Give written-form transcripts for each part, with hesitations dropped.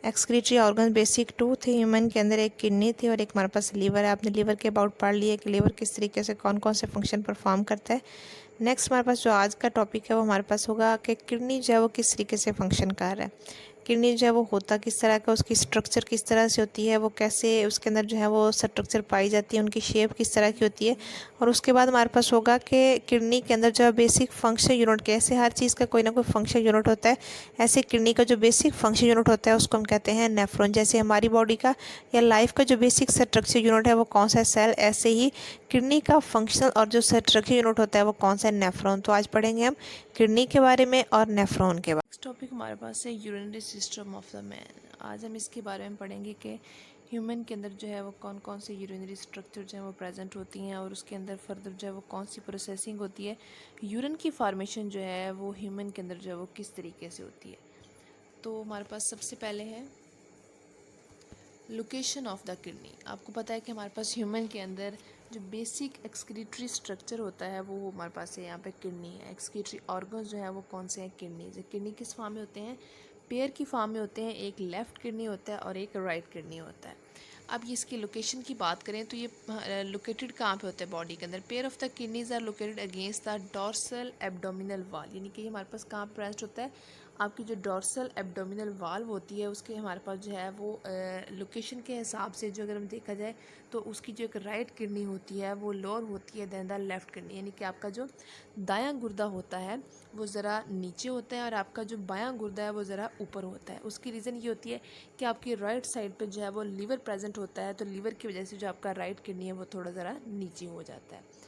Excretory organ basic to थे human के अंदर, एक किडनी थी और एक हमारे पास लीवर है। आपने लीवर के अबाउट पढ़ लिया कि लीवर किस तरीके से कौन कौन से फंक्शन परफॉर्म करता है। नेक्स्ट हमारे पास जो आज का टॉपिक है वो हमारे पास होगा कि किडनी जो है वो किस तरीके से फंक्शन कर रहा है। किडनी जो है वो होता किस तरह का, उसकी स्ट्रक्चर किस तरह से होती है, वो कैसे उसके अंदर जो है वो स्ट्रक्चर पाई जाती है, उनकी शेप किस तरह की होती है। और उसके बाद हमारे पास होगा कि किडनी के अंदर जो है बेसिक फंक्शन यूनिट, कैसे हर चीज़ का कोई ना कोई फंक्शन यूनिट होता है, ऐसे किडनी का जो बेसिक फंक्शन यूनिट होता है उसको हम कहते हैं नेफ्रॉन। जैसे हमारी बॉडी का या लाइफ का जो बेसिक स्ट्रक्चर यूनिट है वो कौन सा है, सेल, ऐसे ही किडनी का फंक्शनल और जो स्ट्रक्चर यूनिट होता है वो कौन सा है, नेफ्रॉन। तो आज पढ़ेंगे हम किडनी के बारे में और नेफ्रॉन के बारे में। नेक्स्ट टॉपिक हमारे पास है urinary system of the man. आज हम इसके बारे में पढ़ेंगे कि ह्यूमन के अंदर जो है वो कौन कौन से यूरिनरी स्ट्रक्चर जो है वो प्रेजेंट होती हैं और उसके अंदर फर्दर जो है वो कौन सी प्रोसेसिंग होती है, यूरिन की फार्मेशन जो है वो ह्यूमन के अंदर जो है वो किस तरीके से होती है। तो हमारे पास सबसे पहले है लोकेशन ऑफ द किडनी। आपको पता है कि हमारे पास ह्यूमन के अंदर जो बेसिक एक्सक्रीटरी स्ट्रक्चर होता है वो हमारे पास है, यहाँ पे किडनी है। एक्सक्रीटरी ऑर्गन्स जो है वो कौन से हैं, किडनी। किडनी किस फॉर्म में होते हैं, पेयर की फॉर्म में होते हैं। एक लेफ़्ट किडनी होता है और एक राइट किडनी होता है। अब ये इसकी लोकेशन की बात करें तो ये लोकेटेड कहाँ पे होता है बॉडी के अंदर। Pair of the kidneys are located against the dorsal abdominal wall, यानी कि ये हमारे पास कहाँ प्रेजेंट होता है, आपकी जो डॉर्सल एब्डोमिनल वाल्व होती है उसके हमारे पास जो है वो लोकेशन के हिसाब से जो अगर हम देखा जाए तो उसकी जो एक राइट किडनी होती है वो लोअर होती है दैन द लेफ़्ट किडनी, यानी कि आपका जो दायां गुर्दा होता है वो ज़रा नीचे होता है और आपका जो बायां गुर्दा है वो ज़रा ऊपर होता है। उसकी रीज़न ये होती है कि आपकी राइट साइड पे जो है वो लीवर प्रेजेंट होता है, तो लीवर की वजह से जो आपका राइट किडनी है वो थोड़ा ज़रा नीचे हो जाता है।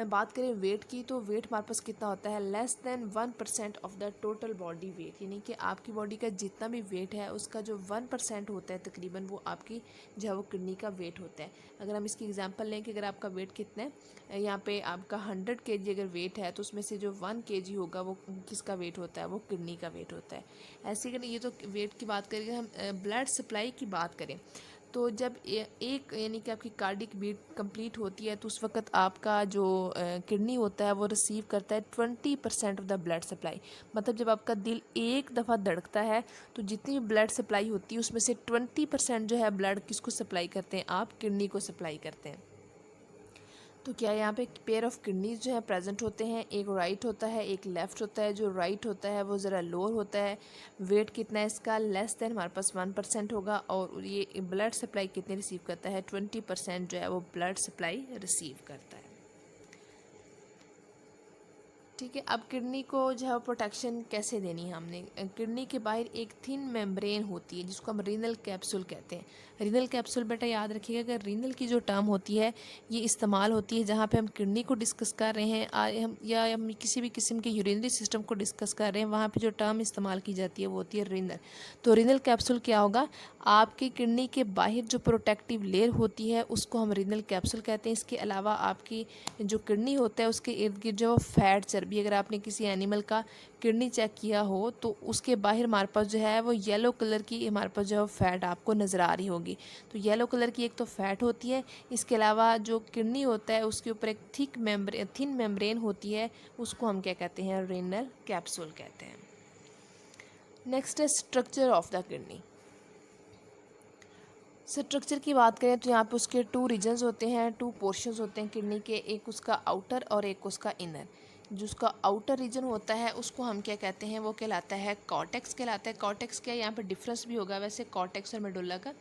बात करें वेट की तो वेट हमारे पास कितना होता है, less than 1% of the total body weight, यानी कि आपकी बॉडी का जितना भी वेट है उसका जो 1% होता है तकरीबन वो आपकी जो है वो किडनी का वेट होता है। अगर हम इसकी एग्जांपल लें कि अगर आपका वेट कितना है, यहाँ पे आपका 100 kg अगर वेट है तो उसमें से जो 1 kg होगा वो किसका वेट होता है, वो किडनी का वेट होता है। ऐसे करें, ये तो वेट की बात करेंगे। हम ब्लड सप्लाई की बात करें तो जब एक यानी कि आपकी कार्डिक बीट कंप्लीट होती है तो उस वक्त आपका जो किडनी होता है वो रिसीव करता है 20% ऑफ द ब्लड सप्लाई। मतलब जब आपका दिल एक दफ़ा धड़कता है तो जितनी भी ब्लड सप्लाई होती है उसमें से 20% जो है ब्लड किसको सप्लाई करते हैं, आप किडनी को सप्लाई करते हैं। तो क्या यहाँ पे पेयर ऑफ किडनीज जो है प्रेजेंट होते हैं, एक राइट होता है एक लेफ़्ट होता है। जो राइट होता है वो ज़रा लोअर होता है। वेट कितना है इसका, लेस देन हमारे पास 1% होगा। और ये ब्लड सप्लाई कितनी रिसीव करता है, 20% जो है वो ब्लड सप्लाई रिसीव करता है। ठीक है, अब किडनी को जो है प्रोटेक्शन कैसे देनी है हमने। किडनी के बाहर एक थिन मेम्ब्रेन होती है जिसको हम रीनल कैप्सूल कहते हैं। रीनल कैप्सूल बेटा याद रखिएगा कि रीनल की जो टर्म होती है ये इस्तेमाल होती है जहाँ पे हम किडनी को डिस्कस कर रहे हैं हम किसी भी किस्म के यूरिनरी सिस्टम को डिस्कस कर रहे हैं, वहाँ पे जो टर्म इस्तेमाल की जाती है वो होती है रीनल। तो रीनल कैप्सूल क्या होगा, आपकी किडनी के बाहर जो प्रोटेक्टिव लेयर होती है उसको हम रीनल कैप्सूल कहते हैं। इसके अलावा आपकी जो किडनी होता है उसके इर्द गिर्द जो फैट चर्बी, अगर आपने किसी एनिमल का किडनी चेक किया हो तो उसके बाहर हमारे पास जो है वो येलो कलर की हमारे पास जो है फैट आपको नज़र आ रही होगी। तो येलो कलर की एक तो फैट होती है, इसके अलावा जो किडनी होता है उसके ऊपर एक थिन मेम्ब्रेन होती है, उसको हम क्या कहते हैं, रीनल कैप्सूल कहते हैं। नेक्स्ट है structure of the kidney. Structure की बात करें तो यहाँ पे उसके 2 रीजन्स होते हैं, 2 पोर्शंस होते हैं किडनी के, एक उसका आउटर और एक उसका इनर। जो उसका आउटर रीजन होता है उसको हम क्या कहते हैं, वो कहलाता है कॉर्टेक्स कहलाता है। कॉर्टेक्स क्या है, यहाँ पे डिफरेंस भी होगा वैसे कॉर्टेक्स और मेडुला का।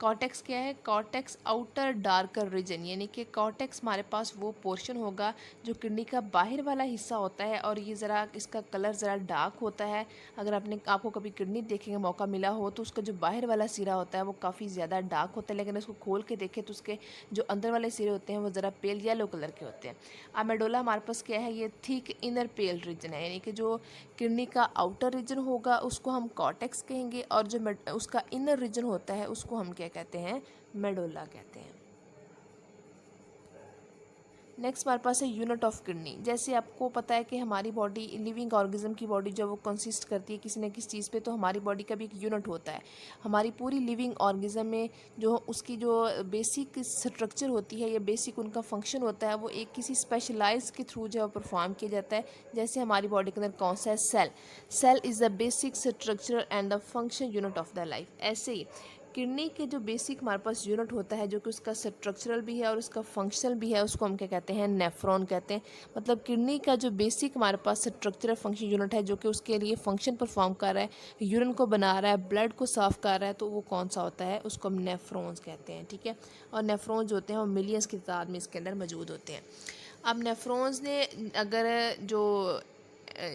कॉर्टेक्स क्या है, कॉर्टेक्स आउटर डार्कर रीजन, यानी कि कॉर्टेक्स हमारे पास वो पोर्शन होगा जो किडनी का बाहर वाला हिस्सा होता है और ये ज़रा इसका कलर ज़रा डार्क होता है। अगर आपको कभी किडनी देखने का मौका मिला हो तो उसका जो बाहर वाला सिरा होता है वो काफ़ी ज़्यादा डार्क होता है, लेकिन उसको खोल के देखें तो उसके जो अंदर वाले सिरे होते हैं वो ज़रा पेल येलो कलर के होते हैं। अब मेडुला हमारे पास क्या है, ये थिक इनर पेल रीजन है, यानी कि जो किडनी का आउटर रीजन होगा उसको हम कॉर्टेक्स कहेंगे और जो उसका इनर रीजन होता है उसको हम क्या कहते हैं, मेडुला कहते हैं। नेक्स्ट हमारे पास है यूनिट ऑफ किडनी। जैसे आपको पता है कि हमारी बॉडी, लिविंग ऑर्गेनिज्म की बॉडी जो वो कंसिस्ट करती है किसी न किसी चीज़ पे, तो हमारी बॉडी का भी एक यूनिट होता है। हमारी पूरी लिविंग ऑर्गेनिज्म में जो उसकी जो बेसिक स्ट्रक्चर होती है या बेसिक उनका फंक्शन होता है वो एक किसी स्पेशलाइज के थ्रू जो है परफॉर्म किया जाता है। जैसे हमारी बॉडी के अंदर कौन सा है, cell. Cell is the basic structure and the function unit of the life. ऐसे ही किडनी के जो बेसिक हमारे पास यूनिट होता है जो कि उसका स्ट्रक्चरल भी है और उसका फंक्शनल भी है, उसको हम क्या कहते हैं, नेफ्रॉन कहते हैं। मतलब किडनी का जो बेसिक हमारे पास स्ट्रक्चरल फंक्शन यूनिट है जो कि उसके लिए फंक्शन परफॉर्म कर रहा है, यूरिन को बना रहा है, ब्लड को साफ कर रहा है, तो वो कौन सा होता है, उसको हम नेफ्रॉन्स कहते हैं। ठीक है, और नेफ्रॉन्स जो होते हैं वो मिलियंस की तादाद में इसके अंदर मौजूद होते हैं। अब नेफ्रॉन्स ने अगर जो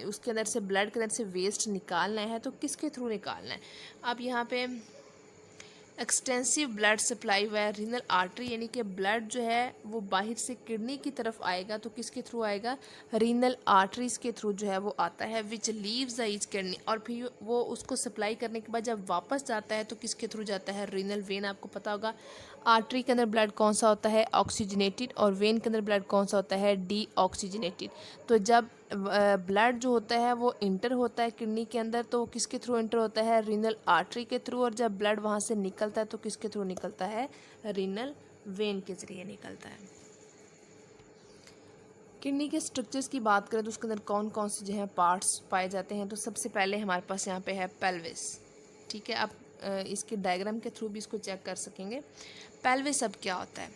उसके अंदर से ब्लड के अंदर से वेस्ट निकालना है तो किसके थ्रू निकालना है। अब यहाँ पे एक्सटेंसिव ब्लड सप्लाई व रीनल आर्टरी, यानी कि ब्लड जो है वो बाहर से किडनी की तरफ आएगा तो किसके थ्रू आएगा, रीनल आर्टरीज के थ्रू जो है वो आता है, विच लीव्स द ईच किडनी। और फिर वो उसको सप्लाई करने के बाद जब वापस जाता है तो किसके थ्रू जाता है, रीनल वेन। आपको पता होगा आर्टरी के अंदर ब्लड कौन सा होता है, ऑक्सीजनेटेड, और वेन के अंदर ब्लड कौन सा होता है, डी ऑक्सीजनेटेड। तो जब ब्लड जो होता है वो इंटर होता है किडनी के अंदर तो किसके थ्रू इंटर होता है, रीनल आर्टरी के थ्रू। और जब ब्लड वहाँ से निकलता है तो किसके थ्रू निकलता है, रीनल वेन के जरिए निकलता है। किडनी के स्ट्रक्चर्स की बात करें तो उसके अंदर कौन कौन से जो है पार्ट्स पाए जाते हैं, तो सबसे पहले हमारे पास यहाँ पे है पेल्विस। ठीक है, आप इसके डायग्राम के थ्रू भी इसको चेक कर सकेंगे। पेल्विस अब क्या होता है,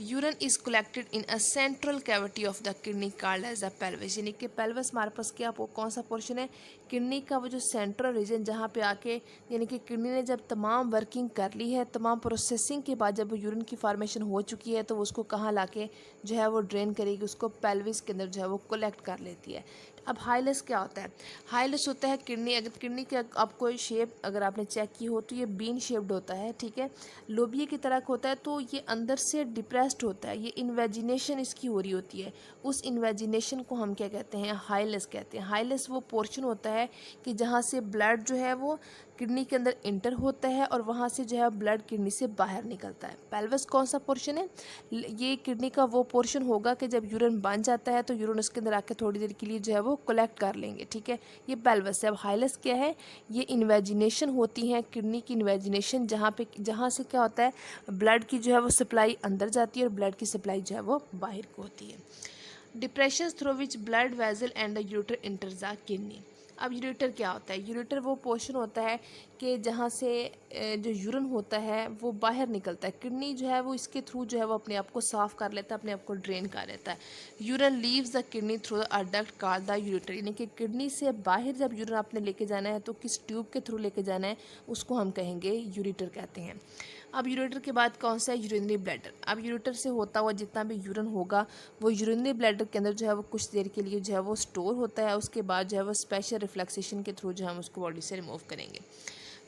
urine is collected in a central cavity of the kidney called as the pelvis. यानी कि पेल्विस हमारे पास क्या कौन सा पोर्शन है, किडनी का वो जो सेंट्रल रीजन जहाँ पे आके, यानी कि किडनी ने जब तमाम वर्किंग कर ली है, तमाम प्रोसेसिंग के बाद जब यूरिन की फॉर्मेशन हो चुकी है तो उसको कहाँ लाके जो है वो ड्रेन करेगी, उसको पेल्विस के अंदर जो है वो कलेक्ट कर लेती है। अब हाइलस क्या होता है, हाइलस होता है किडनी, अगर किडनी के आपको शेप अगर आपने चेक की हो तो ये बीन शेप्ड होता है। ठीक है, लोबिया की तरह होता है, तो ये अंदर से डिप्रेस्ड होता है, ये इन्वेजिनेशन इसकी हो रही होती है। उस इन्वेजिनेशन को हम क्या कहते हैं, हाइलस कहते हैं। हाइलस वो पोर्शन होता है कि जहाँ से ब्लड जो है वो किडनी के अंदर इंटर होता है और वहाँ से जो है ब्लड किडनी से बाहर निकलता है। पेल्विस कौन सा पोर्शन है, ये किडनी का वो पोर्शन होगा कि जब यूरिन बन जाता है तो यूरिन उसके अंदर आके थोड़ी देर के लिए जो है वो कलेक्ट कर लेंगे। ठीक है, ये पेल्विस है। अब हाइलस क्या है, ये इन्वेजिनेशन होती है, किडनी की इन्वेजिनेशन, जहाँ से क्या होता है, ब्लड की जो है वो सप्लाई अंदर जाती है और ब्लड की सप्लाई जो है वो बाहर को होती है। Depression through which blood vessel and the ureter enter the kidney. अब यूरेटर क्या होता है, यूरेटर वो पोर्शन होता है कि जहाँ से जो यूरिन होता है वो बाहर निकलता है। किडनी जो है वो इसके थ्रू जो है वो अपने आप को साफ़ कर लेता है, अपने आप को ड्रेन कर लेता है। Urine leaves the kidney through a duct called the ureter, यानी कि किडनी से बाहर जब यूरिन आपने लेके जाना है तो किस ट्यूब के थ्रू लेके जाना है, उसको हम कहेंगे यूरेटर कहते हैं। अब यूरेटर के बाद कौन सा है, यूरिनरी ब्लैडर। अब यूरेटर से होता हुआ जितना भी यूरिन होगा वो यूरिनरी ब्लैडर के अंदर जो है वो कुछ देर के लिए जो है वो स्टोर होता है, उसके बाद जो है वो स्पेशल रिफ्लेक्सेशन के थ्रू जो है हम उसको बॉडी से रिमूव करेंगे।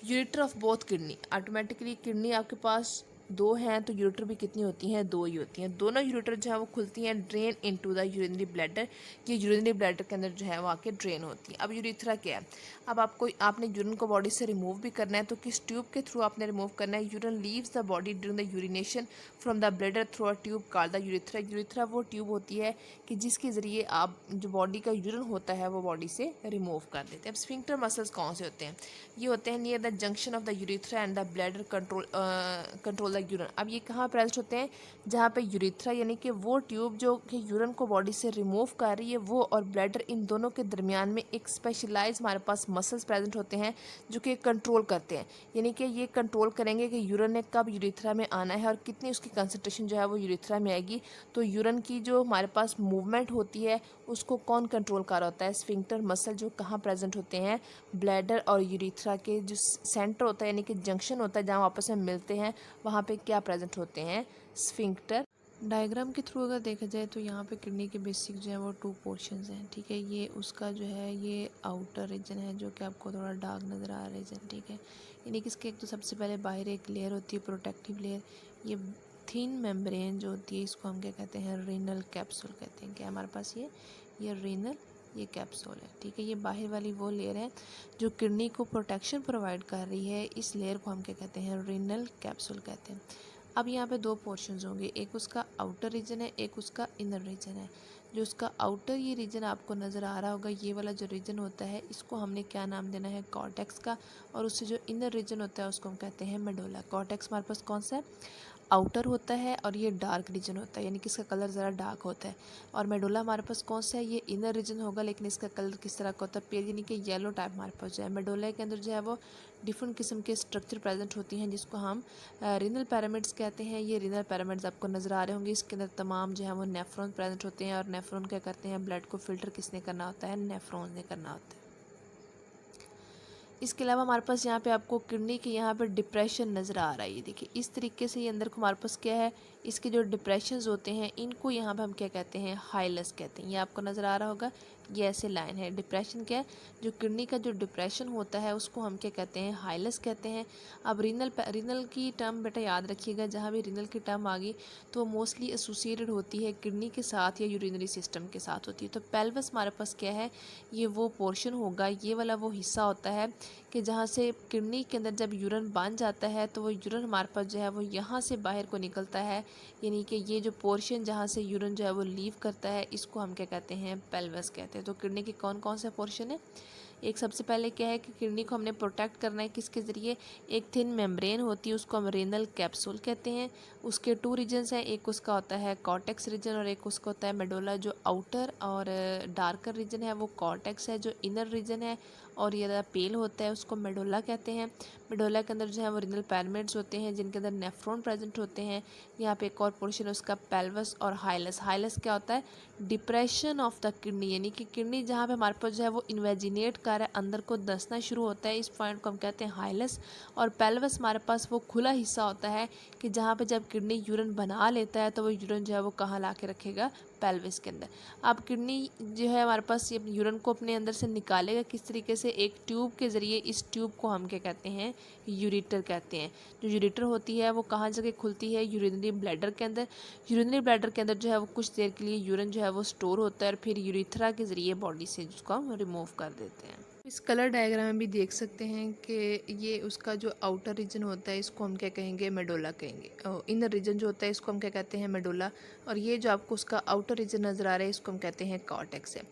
Ureter of both kidney, automatically kidney आपके पास दो हैं तो यूरेटर भी कितनी होती हैं, दो ही होती हैं। दोनों यूरेटर जो है वो खुलती हैं drain into the urinary bladder, ये यूरिनरी ब्लैडर के अंदर जो है वो आके ड्रेन होती है। अब यूरिथ्रा क्या है, अब आपने यूरिन को बॉडी से रिमूव भी करना है तो किस ट्यूब के थ्रू आपने रिमूव करना है, urine leaves the body during the urination from the bladder through a tube called the urethra. Urethra वो ट्यूब होती है कि जिसके ज़रिए आप जो बॉडी का यूरिन होता है वो बॉडी से रिमूव कर देते हैं। अब स्फिंक्टर मसल्स कौन से होते हैं, ये होते हैं near the junction of the urethra and the bladder control the urine. अब ये कहाँ प्रेजेंट होते हैं, जहाँ पे यूरिथ्रा यानी कि वो ट्यूब जो कि यूरिन को बॉडी से रिमूव कर रही है वो और ब्लैडर, इन दोनों के दरमियान में एक स्पेशलाइज हमारे पास मसल्स प्रेजेंट होते हैं जो कि कंट्रोल करते हैं, यानी कि ये कंट्रोल करेंगे कि यूरिन ने कब यूरिथ्रा में आना है और कितनी उसकी कंसंट्रेशन जो है वो यूरिथ्रा में आएगी। तो यूरिन की जो हमारे पास मूवमेंट होती है उसको कौन कंट्रोल कर रहा होता है, स्फिंक्टर मसल, जो कहाँ प्रेजेंट होते हैं, ब्लैडर और यूरिथ्रा के जो सेंटर होता है यानी कि जंक्शन होता है जहाँ आपस में मिलते हैं, वहाँ पे क्या प्रेजेंट होते हैं, स्फिंक्टर। डायग्राम के थ्रू अगर देखा जाए तो यहाँ पे किडनी के बेसिक जो है वो टू पोर्शंस हैं। ठीक है, ये उसका जो है ये आउटर रीजन है जो कि आपको थोड़ा डार्क नज़र आ रहा है रीजन। ठीक है, यानी कि इसके एक तो सबसे पहले बाहर एक लेयर होती है प्रोटेक्टिव लेयर, ये थिन मेम्ब्रेन जो होती है इसको हम क्या कहते हैं, रीनल कैप्सूल कहते हैं। क्या हमारे पास ये रीनल ये कैप्सूल है। ठीक है, ये बाहर वाली वो लेयर है जो किडनी को प्रोटेक्शन प्रोवाइड कर रही है, इस लेयर को हम क्या कहते हैं, रीनल कैप्सूल कहते हैं। अब यहाँ पे दो पोर्शंस होंगे, एक उसका आउटर रीजन है, एक उसका इनर रीजन है। जो उसका आउटर ये रीजन आपको नज़र आ रहा होगा, ये वाला जो रीजन होता है इसको हमने क्या नाम देना है, कॉर्टेक्स का। और उससे जो इनर रीजन होता है उसको हम कहते हैं मेडुला। कॉर्टेक्स हमारे पास कौन सा है, आउटर होता है, और ये डार्क रीजन होता है, यानी कि इसका कलर ज़रा डार्क होता है। और मेडुला हमारे पास कौन सा है, ये इनर रीजन होगा, लेकिन इसका कलर किस तरह का होता है, पेल यानी कि येलो टाइप हमारे पास जो है। मेडुला के अंदर जो है वो डिफरेंट किस्म के स्ट्रक्चर प्रेजेंट होती हैं, जिसको हम रीनल पिरामिड्स कहते हैं। ये रीनल पिरामिड्स आपको नज़र आ रहे होंगे, इसके अंदर तमाम जो है वो नेफ्रॉन प्रेजेंट होते हैं। और नेफ्रॉन क्या करते हैं, ब्लड को फिल्टर किसने करना होता है, नेफ्रॉन ने करना होता है। इसके अलावा हमारे पास यहाँ पे आपको किडनी के यहाँ पे डिप्रेशन नज़र आ रहा है। ये देखिए इस तरीके से ये अंदर को हमारे पास क्या है, इसके जो डिप्रेशंस होते हैं इनको यहाँ पे हम क्या कहते हैं, हाइलस कहते हैं। ये आपको नज़र आ रहा होगा, ये ऐसे लाइन है। डिप्रेशन क्या है, जो किडनी का जो डिप्रेशन होता है उसको हम क्या कहते हैं, हाइलस कहते हैं। अब रीनल की टर्म बेटा याद रखिएगा, जहाँ भी रीनल की टर्म आ गई तो मोस्टली एसोसिएटेड होती है किडनी के साथ या यूरिनरी सिस्टम के साथ होती है। तो पेल्विस हमारे पास क्या है, ये वो पोर्शन होगा, ये वाला वो हिस्सा होता है कि जहाँ से किडनी के अंदर जब यूरिन बन जाता है तो वो यूरिन हमारे पास जो है वो यहाँ से बाहर को निकलता है। यानी कि ये जो पोर्शन जहाँ से यूरिन जो है वो लीव करता है इसको हम क्या कहते हैं, पेल्विस कहते हैं। तो किडनी के कौन कौन से पोर्शन है, एक सबसे पहले क्या है कि किडनी को हमने प्रोटेक्ट करना है किसके ज़रिए, एक थिन मेम्ब्रेन होती है उसको हम रेनल कैप्सूल कहते हैं। उसके टू रीजन्स हैं, एक उसका होता है कॉर्टेक्स रीजन और एक उसका होता है मेडुला। जो आउटर और डार्कर रीजन है वो कॉर्टेक्स है, जो इनर रीजन है और ये ज़्यादा पेल होता है उसको मेडुला कहते हैं। मेडुला के अंदर जो है वो रीनल पिरामिड्स होते हैं जिनके अंदर नेफ्रॉन प्रेजेंट होते हैं। यहाँ पे एक और पोर्शन उसका पेल्विस और हाइलस। हाइलस क्या होता है, डिप्रेशन ऑफ द किडनी, यानी कि किडनी जहाँ पे हमारे पास जो है वो इन्वेजिनेट कर है, अंदर को धंसना शुरू होता है, इस पॉइंट को हम कहते हैं हाइलस। और पेल्विस हमारे पास वो खुला हिस्सा होता है कि जहाँ पे जब किडनी यूरिन बना लेता है तो वो यूरिन जो है वो कहाँ ला के रखेगा, पेल्विस के अंदर। अब किडनी जो है हमारे पास ये यूरिन को अपने अंदर से निकालेगा किस तरीके से, एक ट्यूब के ज़रिए। इस ट्यूब को हम क्या कहते हैं, यूरेटर कहते हैं। जो यूरेटर होती है वो कहाँ जगह खुलती है, यूरिनरी ब्लैडर के अंदर। यूरिनरी ब्लैडर के अंदर जो है वो कुछ देर के लिए यूरिन जो है वो स्टोर होता है और फिर यूरिथ्रा के ज़रिए बॉडी से जिसको हम रिमूव कर देते हैं। इस कलर डायग्राम में भी देख सकते हैं कि ये उसका जो आउटर रीजन होता है इसको हम क्या कहेंगे, मेडुला कहेंगे। इनर रीजन जो होता है इसको हम क्या कहते हैं, मेडुला। और ये जो आपको उसका आउटर रीजन नज़र आ रहा है इसको हम कहते हैं कॉर्टेक्स है।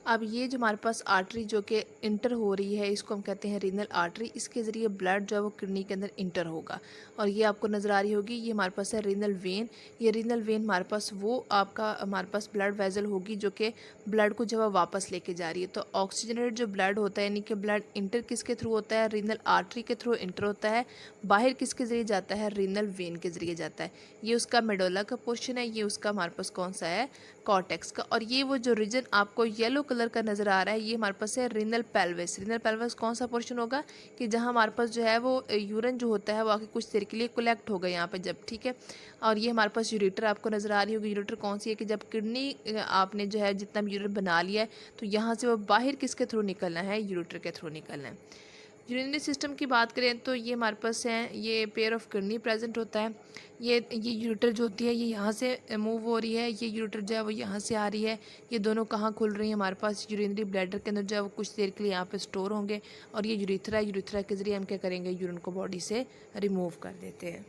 अब ये जो हमारे पास आर्टरी जो कि इंटर हो रही है इसको हम कहते हैं रीनल आर्टरी। इसके ज़रिए ब्लड जो है वो किडनी के अंदर इंटर होगा। और ये आपको नज़र आ रही होगी, ये हमारे पास है रीनल वेन। ये रीनल वेन हमारे पास वो आपका हमारे पास ब्लड वेजल होगी जो कि ब्लड को जब वापस लेके जा रही है। तो ऑक्सीजनेटेड जो ब्लड होता है, यानी कि ब्लड इंटर किसके थ्रू होता है, रीनल आर्टरी के थ्रू इंटर होता है। बाहर किसके ज़रिए जाता है, रीनल वेन के ज़रिए जाता है। ये उसका मेडुला का पोर्शन है, ये उसका हमारे पास कौन सा है, कॉर्टेक्स का। और ये वो जो रीजन आपको येलो कलर का नज़र आ रहा है ये हमारे पास है रीनल पेल्विस। रीनल पेल्विस कौन सा पोर्शन होगा कि जहाँ हमारे पास जो है वो यूरिन जो होता है वो आके कुछ देर के लिए कलेक्ट होगा यहाँ पे जब, ठीक है। और ये हमारे पास यूरेटर आपको नज़र आ रही होगी। यूरेटर कौन सी है कि जब किडनी आपने जो है जितना भी यूरिन बना लिया है तो यहाँ से वो बाहर किसके थ्रू निकलना है, यूरेटर के थ्रू निकलना है। यूरिनरी सिस्टम की बात करें तो ये हमारे पास है, ये पेयर ऑफ किडनी प्रेजेंट होता है। ये यूरेटर जो होती है ये यहाँ से मूव हो रही है, ये यूरेटर जो है वो यहाँ से आ रही है। ये दोनों कहाँ खुल रही है, हमारे पास यूरिनरी ब्लैडर के अंदर जो है वो कुछ देर के लिए यहाँ पे स्टोर होंगे। और ये यूरिथ्रा के ज़रिए हम क्या करेंगे, यूरिन को बॉडी से रिमूव कर देते हैं।